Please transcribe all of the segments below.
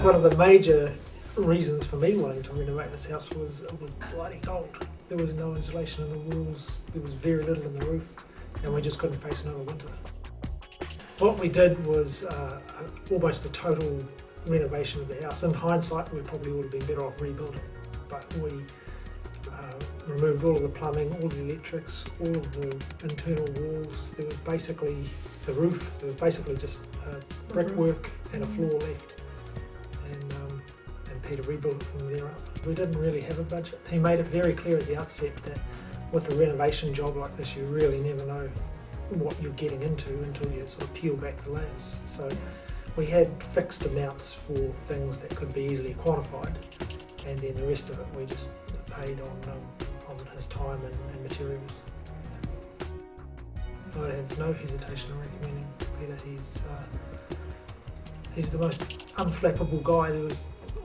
One of the major reasons for me wanting to renovate this house was it was bloody cold. There was no insulation in the walls, there was very little in the roof, and we just couldn't face another winter. What we did was almost a total renovation of the house. In hindsight, we probably would have been better off rebuilding, but we removed all of the plumbing, all the electrics, all of the internal walls. There was basically the roof, there was basically just brickwork and a floor left. And Peter rebuilt it from there up. We didn't really have a budget. He made it very clear at the outset that with a renovation job like this, you really never know what you're getting into until you sort of peel back the layers. So we had fixed amounts for things that could be easily quantified, and then the rest of it we just paid on his time and materials. I have no hesitation in recommending Peter. He's the most unflappable guy.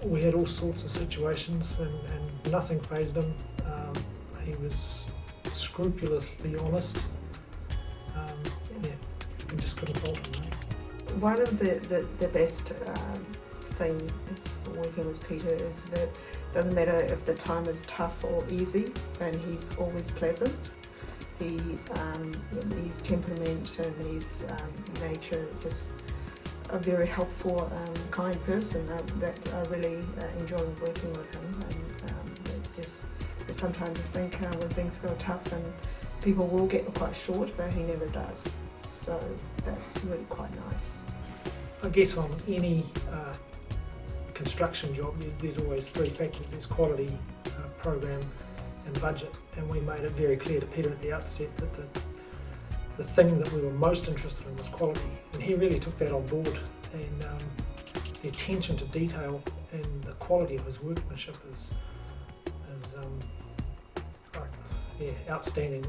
We had all sorts of situations and nothing fazed him. He was scrupulously honest. Yeah, we just couldn't fault him. Right? One of the best thing working with Peter is that it doesn't matter if the time is tough or easy, and he's always pleasant. His temperament and his nature, just a very helpful, kind person that I really enjoy working with him. And sometimes I think when things go tough, and people will get quite short, but he never does. So that's really quite nice. I guess on any construction job, there's always three factors. There's quality, program and budget, and we made it very clear to Peter at the outset that the thing that we were most interested in was quality, and he really took that on board. And the attention to detail and the quality of his workmanship is outstanding.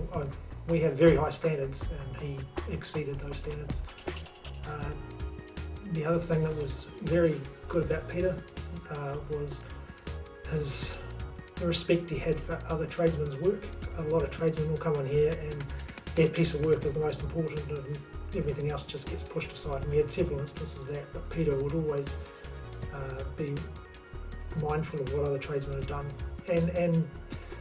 We have very high standards, and he exceeded those standards. The other thing that was very good about Peter was the respect he had for other tradesmen's work. A lot of tradesmen will come in here and their piece of work is the most important, and everything else just gets pushed aside. And we had several instances of that, but Peter would always be mindful of what other tradesmen had done, and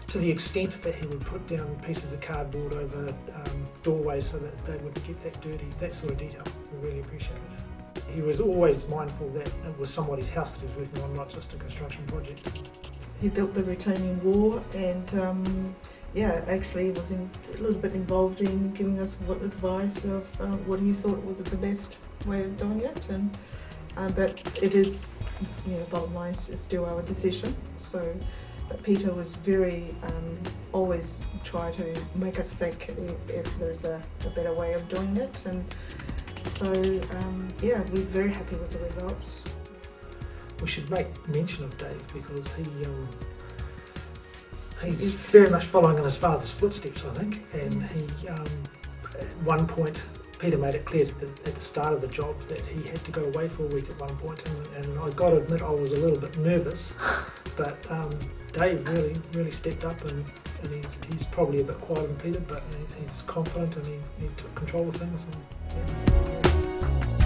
to the extent that he would put down pieces of cardboard over doorways so that they wouldn't get that dirty. That sort of detail we really appreciated. He was always mindful that it was somebody's house that he was working on, not just a construction project. He built the retaining wall, and actually was a little bit involved in giving us advice of what he thought was the best way of doing it. But it is, bottom line, it's still our decision. So, but Peter was very always try to make us think if there's a better way of doing it, and so we're very happy with the results. We should make mention of Dave because he's very much following in his father's footsteps, I think, and he at one point Peter made it clear at the start of the job that he had to go away for a week at one point, and I got to admit I was a little bit nervous, but Dave really stepped up, and he's probably a bit quieter than Peter, but he's confident and he took control of things. And, yeah.